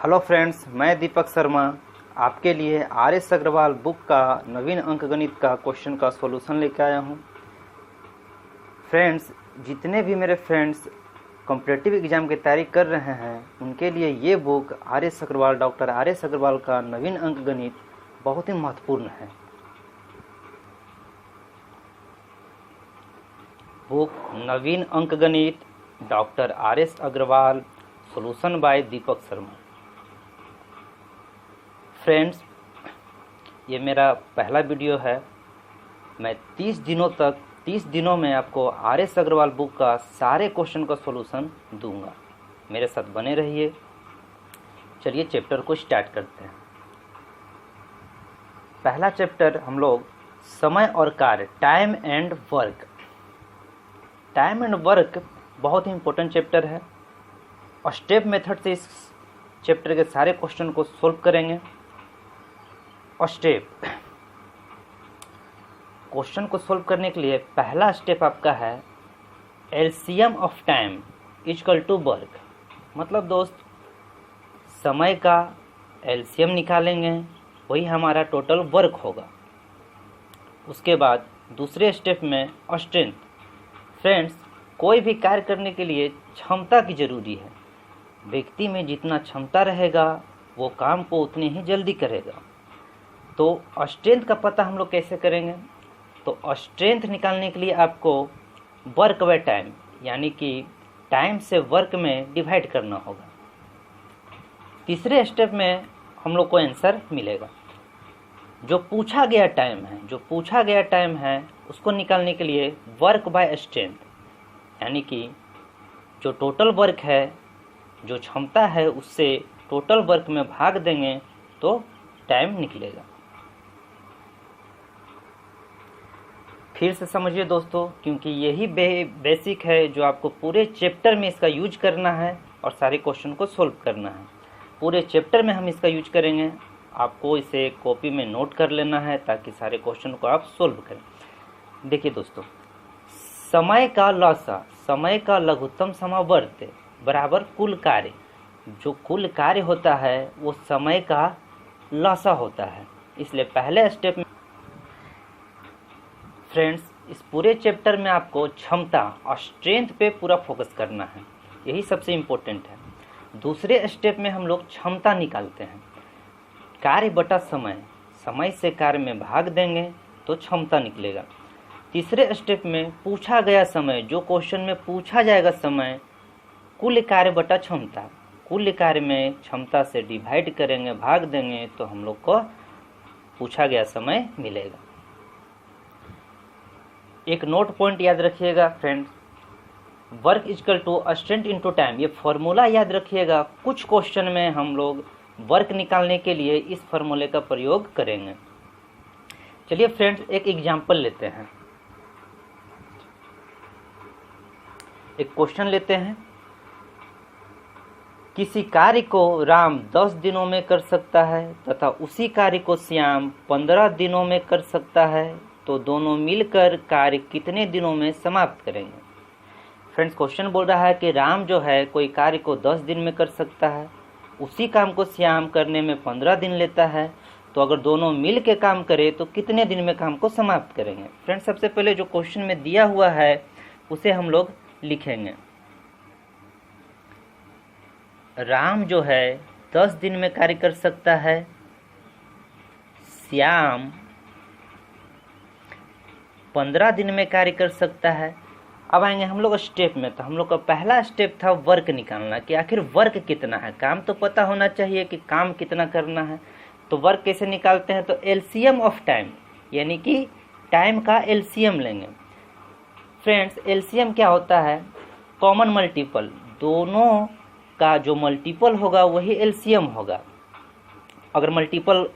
Hello friends, मैं दीपक शर्मा आपके लिए आर एस अग्रवाल बुक का नवीन अंकगणित का क्वेश्चन का सॉल्यूशन लेके आया हूँ। फ्रेंड्स, जितने भी मेरे फ्रेंड्स कॉम्पिटिटिव एग्ज़ाम की तैयारी कर रहे हैं उनके लिए ये book doctor R S Agrawal का नवीन अंकगणित बहुत ही महत्वपूर्ण है। Book Naveen Ankganit doctor R S Agrawal, solution by Deepak Sharma. Friends, ये मेरा पहला वीडियो है। मैं 30 दिनों में आपको आर एस अग्रवाल बुक का सारे क्वेश्चन का सॉल्यूशन दूंगा। मेरे साथ बने रहिए। चलिए चैप्टर को स्टार्ट करते हैं। पहला चैप्टर हम लोग समय और कार्य, time and work. Time and work बहुत ही इंपॉर्टेंट चैप्टर है और स्टेप मेथड से इस चैप्टर के सारे क्वेश्चन को सॉल्व करेंगे। और स्टेप क्वेश्चन को सॉल्व करने के लिए पहला स्टेप आपका है LCM of time equal to work. मतलब दोस्त, समय का एलसीएम निकालेंगे, वही हमारा टोटल वर्क होगा। उसके बाद दूसरे स्टेप में स्ट्रेंथ। फ्रेंड्स, कोई भी कार्य करने के लिए क्षमता की जरूरी है। व्यक्ति में जितना क्षमता रहेगा वो काम को उतनी ही जल्दी करेगा। तो स्ट्रेंथ का पता हम लोग कैसे करेंगे? तो स्ट्रेंथ निकालने के लिए आपको वर्क बाय टाइम यानी कि टाइम से वर्क में डिवाइड करना होगा। तीसरे स्टेप में हम लोग को आंसर मिलेगा। जो पूछा गया टाइम है उसको निकालने के लिए वर्क बाय स्ट्रेंथ यानी कि जो टोटल वर्क है, जो क्षमता है, उससे टोटल वर्क में भाग देंगे तो टाइम निकलेगा। फिर से समझिए दोस्तों, क्योंकि यही बेसिक है जो आपको पूरे चैप्टर में इसका यूज करना है और सारे क्वेश्चन को सॉल्व करना है। पूरे चैप्टर में हम इसका यूज करेंगे। आपको इसे कॉपी में नोट कर लेना है ताकि सारे क्वेश्चन को आप सॉल्व करें। देखिए दोस्तों, समय का लघुत्तम समावर्त बराबर कुल कार्य। जो कुल कार्य होता है वो समय का लसा होता है। इसलिए पहले स्टेप में फ्रेंड्स, इस पूरे चैप्टर में आपको क्षमता और स्ट्रेंथ पे पूरा फोकस करना है, यही सबसे इम्पोर्टेंट है। दूसरे स्टेप में हम लोग क्षमता निकालते हैं। कार्य बटा समय से कार्य में भाग देंगे तो क्षमता निकलेगा। तीसरे स्टेप में पूछा गया समय, जो क्वेश्चन में पूछा जाएगा समय, कुल कार्य बटा क्षमता, कुल कार्य में क्षमता से डिवाइड करेंगे, भाग देंगे तो हम लोग को पूछा गया समय मिलेगा। एक नोट पॉइंट याद रखिएगा friends, work equal to strength into time. ये फॉर्मूला याद रखिएगा। कुछ क्वेश्चन में हम लोग वर्क निकालने के लिए इस फॉर्मूले का प्रयोग करेंगे। चलिए फ्रेंड्स, एक एग्जांपल लेते हैं। एक क्वेश्चन लेते हैं। किसी कार्य को राम 10 दिनों में कर सकता है तथा उसी कार्य को श्याम 15 दिनों में कर सकता है, तो दोनों मिलकर कार्य कितने दिनों में समाप्त करेंगे? फ्रेंड्स, क्वेश्चन बोल रहा है कि राम जो है कोई कार्य को 10 दिन में कर सकता है, उसी काम को श्याम करने में 15 दिन लेता है, तो अगर दोनों मिल के काम करे तो कितने दिन में काम को समाप्त करेंगे? फ्रेंड्स, सबसे पहले जो क्वेश्चन में दिया हुआ है उसे हम लोग लिखेंगे। राम जो है 10 दिन में कार्य कर सकता है, श्याम 15 दिन में कार्य कर सकता है। अब आएंगे हम लोग स्टेप में। तो हम लोग का पहला स्टेप था वर्क निकालना कि आखिर वर्क कितना है। काम तो पता होना चाहिए कि काम कितना करना है। तो वर्क कैसे निकालते हैं? तो एलसीएम ऑफ टाइम यानी कि टाइम का एलसीएम लेंगे। फ्रेंड्स, एलसीएम क्या होता है? Common multiple. दोनों का जो मल्टीपल होगा वही एलसीएम होगा। अगर मल्टीपल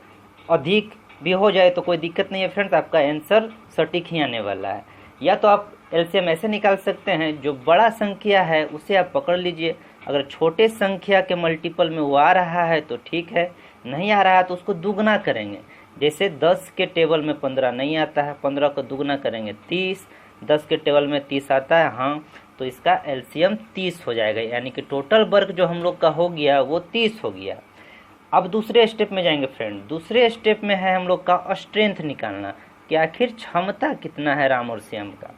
अधिक भी हो जाए तो कोई दिक्कत नहीं है फ्रेंड्स, आपका आंसर सटीक ही आने वाला है। या तो आप एलसीएम ऐसे निकाल सकते हैं, जो बड़ा संख्या है उसे आप पकड़ लीजिए। अगर छोटे संख्या के मल्टीपल में वो आ रहा है तो ठीक है, नहीं आ रहा है तो उसको दुगना करेंगे। जैसे 10 के टेबल में 15 नहीं आता है, 15 को दुगना करेंगे 30, 10 के टेबल में 30 आता है, हाँ, तो इसका एलसीएम 30 हो जाएगा। यानी कि टोटल वर्क जो हम लोग का हो गया वो 30 हो गया। अब दूसरे स्टेप में जाएंगे फ्रेंड। दूसरे स्टेप में है हम लोग का स्ट्रेंथ निकालना कि आखिर क्षमता कितना है राम और श्याम का।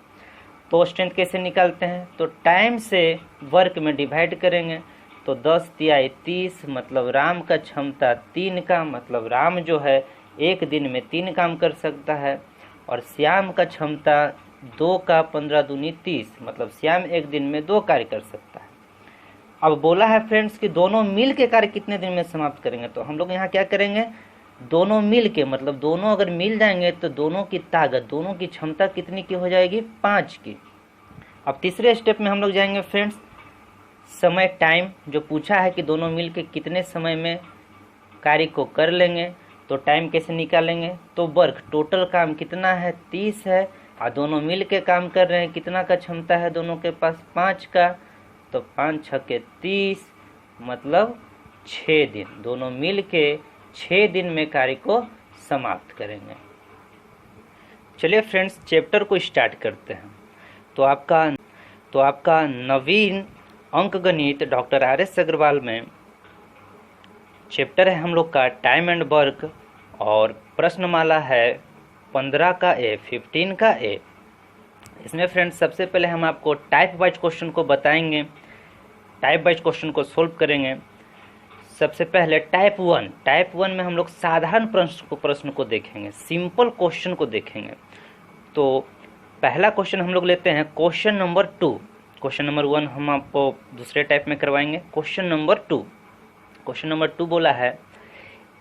तो स्ट्रेंथ कैसे निकालते हैं, तो टाइम से वर्क में डिवाइड करेंगे। तो 10 तिहाई 30 मतलब राम का क्षमता 3 का, मतलब राम जो है एक दिन में 3 काम कर सकता है। और श्याम का क्षमता 2 का, 15 दूनी 30 मतलब श्याम एक दिन में 2 कार्य कर सकता है। अब बोला है फ्रेंड्स कि दोनों मिल के कार्य कितने दिन में समाप्त करेंगे, तो हम लोग यहाँ क्या करेंगे, दोनों मिल के मतलब दोनों अगर मिल जाएंगे तो दोनों की ताकत, दोनों की क्षमता कितनी की हो जाएगी, 5 की। अब तीसरे स्टेप में हम लोग जाएंगे फ्रेंड्स, समय टाइम जो पूछा है कि दोनों मिल के कितने समय में कार्य को कर लेंगे, तो टाइम कैसे निकालेंगे, तो वर्क टोटल काम कितना है 30 है और दोनों मिल के काम कर रहे हैं, कितना का क्षमता है दोनों के पास 5 का, तो 5 छक्के 30 मतलब 6 दिन, दोनों मिल के 6 दिन में कार्य को समाप्त करेंगे। चलिए फ्रेंड्स चैप्टर को स्टार्ट करते हैं। तो आपका नवीन अंकगणित डॉक्टर RS अग्रवाल में चैप्टर है हम लोग का टाइम एंड वर्क और प्रश्नमाला है 15 का ए, 15 का ए। इसमें फ्रेंड्स सबसे पहले हम आपको टाइप वाइज क्वेश्चन को बताएंगे, टाइप वाइज क्वेश्चन को सोल्व करेंगे। सबसे पहले टाइप वन में हम लोग साधारण प्रश्न को देखेंगे, सिंपल क्वेश्चन को देखेंगे। तो पहला क्वेश्चन हम लोग लेते हैं क्वेश्चन नंबर 2। क्वेश्चन नंबर 1 हम आपको दूसरे टाइप में करवाएंगे। क्वेश्चन नंबर 2 बोला है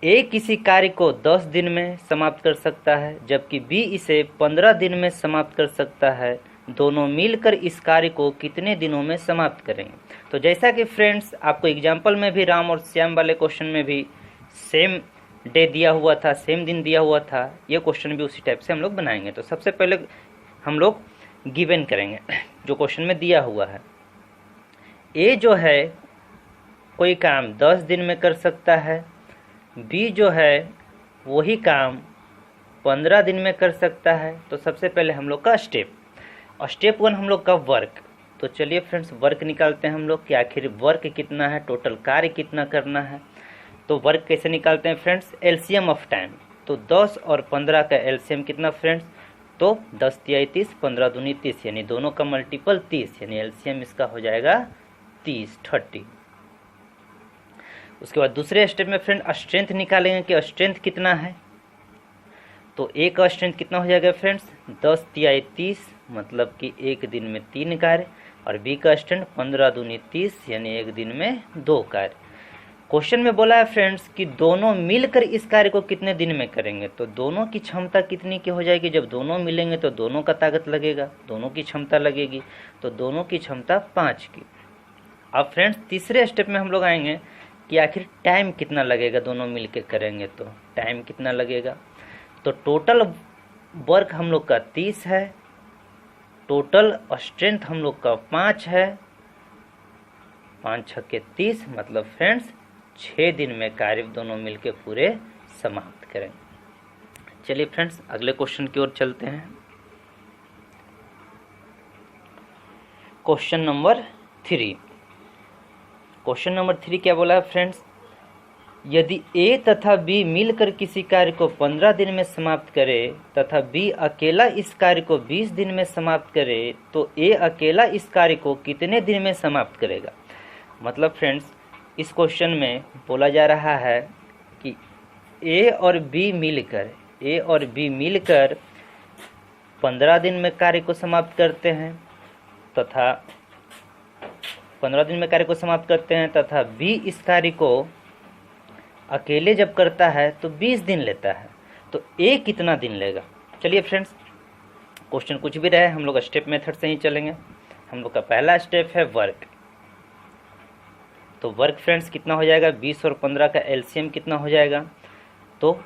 ए किसी कार्य को 10 दिन में समाप्त कर सकता है जबकि बी इसे 15 दिन में समाप्त कर सकता है, दोनों मिलकर इस कार्य को कितने दिनों में समाप्त करेंगे। तो जैसा कि फ्रेंड्स आपको एग्जाम्पल में भी राम और श्याम वाले क्वेश्चन में भी सेम डे दिया हुआ था, सेम दिन दिया हुआ था, ये क्वेश्चन भी उसी टाइप से हम लोग बनाएंगे। तो सबसे पहले हम लोग गिवन करेंगे जो क्वेश्चन में दिया हुआ है। ए जो है कोई काम 10 दिन में कर सकता है, बी जो है वही काम 15 दिन में कर सकता है। तो सबसे पहले हम लोग का स्टेप 1 हम लोग का वर्क। तो चलिए फ्रेंड्स वर्क निकालते हैं हम लोग कि आखिर वर्क कितना है, टोटल कार्य कितना करना है। तो वर्क कैसे निकालते हैं फ्रेंड्स, एलसीएम ऑफ टाइम। तो 10 और 15 का एलसीएम कितना फ्रेंड्स, तो 10 तिहाई 30, 15 दूनी 30 यानी दोनों का मल्टीपल 30 यानी एलसीएम इसका हो जाएगा 30। उसके बाद दूसरे स्टेप में फ्रेंड स्ट्रेंथ निकालेंगे कि स्ट्रेंथ कितना है। तो ए का स्ट्रेंथ कितना हो जाएगा फ्रेंड्स, 10 तिहाई 30 मतलब कि एक दिन में 3 कार्य, और बी का स्ट्रेंथ 15 दूनी 30 यानी एक दिन में 2 कार्य। क्वेश्चन में बोला है फ्रेंड्स कि दोनों मिलकर इस कार्य को कितने दिन में करेंगे। तो दोनों की क्षमता कितनी की हो जाएगी, जब दोनों मिलेंगे तो दोनों का ताकत लगेगा, दोनों की क्षमता लगेगी, तो दोनों की क्षमता 5 की। अब फ्रेंड्स तीसरे स्टेप में हम लोग आएंगे कि आखिर टाइम कितना लगेगा, दोनों मिलके करेंगे तो टाइम कितना लगेगा। तो टोटल वर्क हम लोग का 30 है, टोटल स्ट्रेंथ हम लोग का 5 है, 5 छक्के 30 मतलब फ्रेंड्स 6 दिन में कार्य दोनों मिलके पूरे समाप्त करेंगे। चलिए फ्रेंड्स अगले क्वेश्चन की ओर चलते हैं। Question number 3। क्वेश्चन नंबर 3 क्या बोला है फ्रेंड्स, यदि ए तथा बी मिलकर किसी कार्य को 15 दिन में समाप्त करे तथा बी अकेला इस कार्य को 20 दिन में समाप्त करे तो ए अकेला इस कार्य को कितने दिन में समाप्त करेगा। मतलब फ्रेंड्स इस क्वेश्चन में बोला जा रहा है कि ए और बी मिलकर 15 दिन में कार्य को समाप्त करते हैं तथा 15 दिन में कार्य को समाप्त करते हैं तथा बी इस कार्य को अकेले जब करता है तो 20 दिन लेता है, तो ए कितना दिन लेगा। चलिए फ्रेंड्स क्वेश्चन कुछ भी रहे हम लोग स्टेप मेथड से ही चलेंगे। हम लोग का पहला स्टेप है वर्क। तो वर्क फ्रेंड्स कितना हो जाएगा, 20 और 15 का एलसीएम कितना हो जाएगा, तो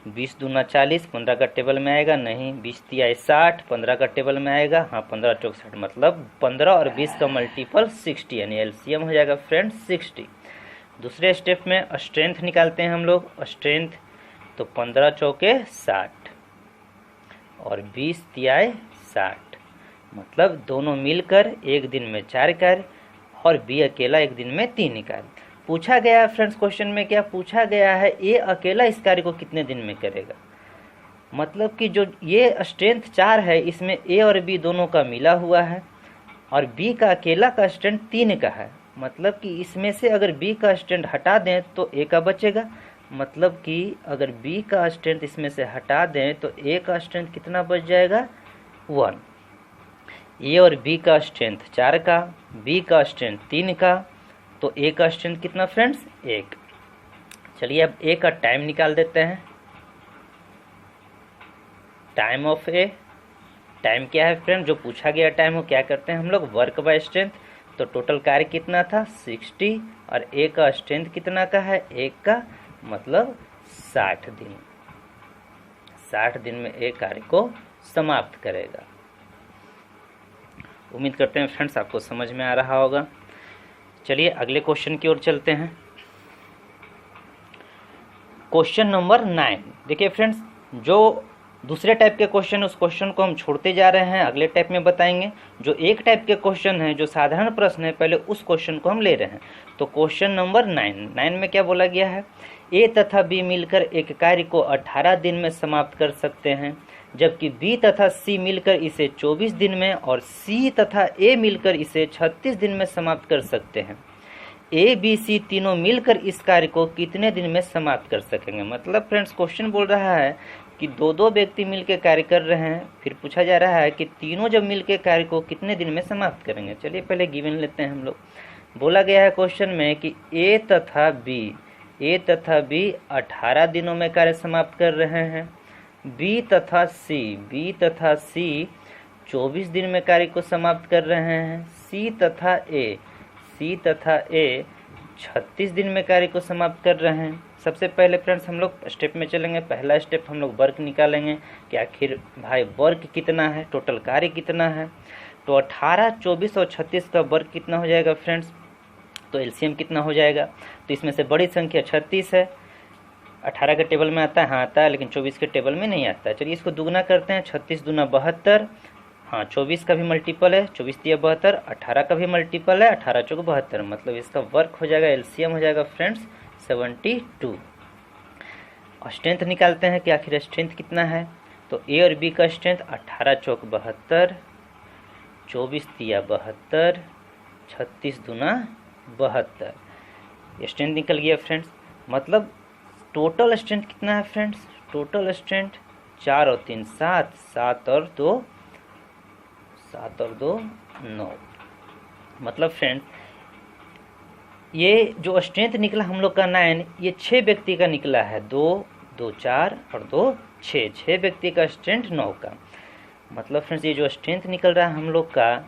20 दूना 40, 15 का टेबल में आएगा नहीं, 20 तिहाई 60, 15 का टेबल में आएगा, हाँ 15 चौक 60 मतलब 15 और 20 का मल्टीपल 60 यानी एलसीएम हो जाएगा फ्रेंड्स 60। दूसरे स्टेप में स्ट्रेंथ निकालते हैं हम लोग, स्ट्रेंथ तो 15 चौके 60 और 20 तिहाई 60 मतलब दोनों मिलकर एक दिन में 4 कार्य और बी अकेला एक दिन में 3 कार्य। पूछा गया है फ्रेंड्स, क्वेश्चन में क्या पूछा गया है, ए अकेला इस कार्य को कितने दिन में करेगा। मतलब कि जो ये स्ट्रेंथ 4 है, इसमें ए और बी दोनों का मिला हुआ है और बी का अकेला का स्ट्रेंथ 3 का है। मतलब कि इसमें से अगर बी का स्ट्रेंथ हटा दें तो ए का बचेगा। मतलब कि अगर बी का स्ट्रेंथ इसमें से हटा दें तो ए का स्ट्रेंथ कितना बच जाएगा, 1। ए और बी का स्ट्रेंथ 4 का, बी का स्ट्रेंथ 3 का, तो ए का स्ट्रेंथ कितना फ्रेंड्स, 1। चलिए अब ए का टाइम निकाल देते हैं। टाइम ऑफ ए, टाइम क्या है फ्रेंड, जो पूछा गया टाइम हो क्या करते हैं हम लोग, वर्क बाय स्ट्रेंथ। तो टोटल कार्य कितना था, 60, और ए का स्ट्रेंथ कितना का है, 1 का, मतलब 60 दिन। 60 दिन में ए कार्य को समाप्त करेगा। उम्मीद करते हैं फ्रेंड्स आपको समझ में आ रहा होगा। चलिए अगले क्वेश्चन की ओर चलते हैं। Question number 9। देखिए फ्रेंड्स, जो दूसरे टाइप के क्वेश्चन उस क्वेश्चन को हम छोड़ते जा रहे हैं, अगले टाइप में बताएंगे। जो एक टाइप के क्वेश्चन है, जो साधारण प्रश्न है, पहले उस क्वेश्चन को हम ले रहे हैं। तो क्वेश्चन नंबर 9 में क्या बोला गया है, ए तथा बी मिलकर एक कार्य को 18 दिन में समाप्त कर सकते हैं, जबकि बी तथा सी मिलकर इसे 24 दिन में और सी तथा ए मिलकर इसे 36 दिन में समाप्त कर सकते हैं। ए बी सी तीनों मिलकर इस कार्य को कितने दिन में समाप्त कर सकेंगे। मतलब फ्रेंड्स क्वेश्चन बोल रहा है कि दो व्यक्ति मिलकर कार्य कर रहे हैं, फिर पूछा जा रहा है कि तीनों जब मिलकर कार्य को कितने दिन में समाप्त करेंगे। चलिए पहले गिवन लेते हैं हम लोग। बोला गया है क्वेश्चन में कि ए तथा बी 18 दिनों में कार्य समाप्त कर रहे हैं, बी तथा सी 24 दिन में कार्य को समाप्त कर रहे हैं, सी तथा ए 36 दिन में कार्य को समाप्त कर रहे हैं। सबसे पहले फ्रेंड्स हम लोग स्टेप में चलेंगे। पहला स्टेप हम लोग वर्क निकालेंगे कि आखिर भाई वर्क कितना है, टोटल कार्य कितना है। तो 18, 24 और 36 का वर्क कितना हो जाएगा फ्रेंड्स, तो एलसीएम कितना हो जाएगा। तो इसमें से बड़ी संख्या 36 है। 18 के टेबल में आता है, हाँ आता है, लेकिन 24 के टेबल में नहीं आता है। चलिए इसको दुगना करते हैं, 36 दूना 72, हाँ 24 का भी मल्टीपल है, 24 दिया 72, 18 का भी मल्टीपल है, 18 चौक 72, मतलब इसका वर्क हो जाएगा, एलसीएम हो जाएगा फ्रेंड्स 72। और स्ट्रेंथ निकालते हैं कि आखिर स्ट्रेंथ कितना है। तो ए और बी का स्ट्रेंथ 18 चौक 72, 24 दिया 72, 36 दूना 72, ये स्ट्रेंथ निकल गया फ्रेंड्स। मतलब टोटल स्ट्रेंथ कितना है फ्रेंड्स, टोटल स्ट्रेंथ 4 और 3 7, 7 और 2 9। मतलब फ्रेंड्स ये जो स्ट्रेंथ निकला हम लोग का 9, ये 6 व्यक्ति का निकला है, 2 2 4 और 2 6, 6 व्यक्ति का स्ट्रेंथ 9 का। मतलब फ्रेंड्स ये जो स्ट्रेंथ निकल रहा है हम लोग का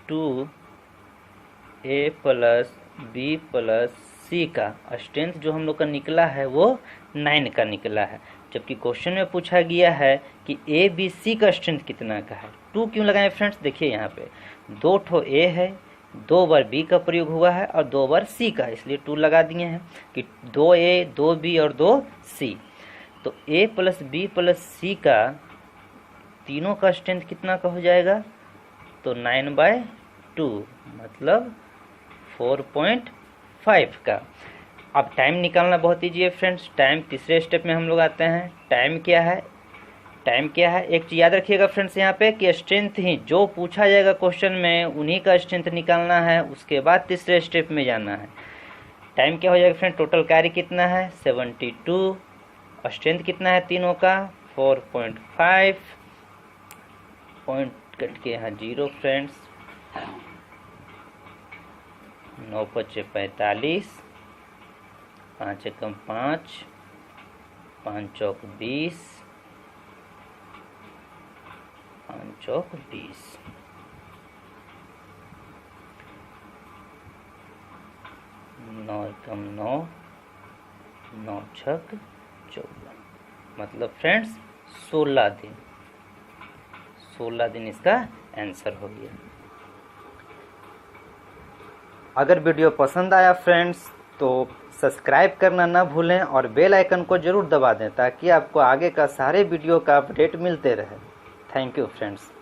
2A plus B plus C का स्ट्रेंथ जो हम लोग का निकला है वो 9 का निकला है। जबकि क्वेश्चन में पूछा गया है कि ए बी सी का स्ट्रेंथ कितना का है। 2 क्यों लगाए फ्रेंड्स, देखिए यहाँ पे 2 ठो ए है, 2 बार बी का प्रयोग हुआ है और 2 बार सी का, इसलिए 2 लगा दिए हैं कि 2A 2B और 2C। तो ए प्लस बी प्लस सी का तीनों का स्ट्रेंथ कितना का हो जाएगा, तो 9/2 मतलब 4.5 का। अब टाइम निकालना बहुत ईजी है फ्रेंड्स। टाइम तीसरे स्टेप में हम लोग आते हैं। टाइम क्या है, एक चीज़ याद रखिएगा फ्रेंड्स यहाँ पे कि स्ट्रेंथ ही जो पूछा जाएगा क्वेश्चन में उन्हीं का स्ट्रेंथ निकालना है, उसके बाद तीसरे स्टेप में जाना है। टाइम क्या हो जाएगा फ्रेंड, टोटल कार्य कितना है 72, और स्ट्रेंथ कितना है तीनों का 4.5, पॉइंट कट के यहाँ 0 फ्रेंड्स, 9 × 45, 5 × 5, 5 चौक 20, 5 चौक 20, 9 × 9, 9 छक 14, मतलब फ्रेंड्स 16 दिन। 16 दिन इसका आंसर हो गया। अगर वीडियो पसंद आया फ्रेंड्स तो सब्सक्राइब करना ना भूलें और बेल आइकन को ज़रूर दबा दें ताकि आपको आगे का सारे वीडियो का अपडेट मिलते रहे। Thank you friends.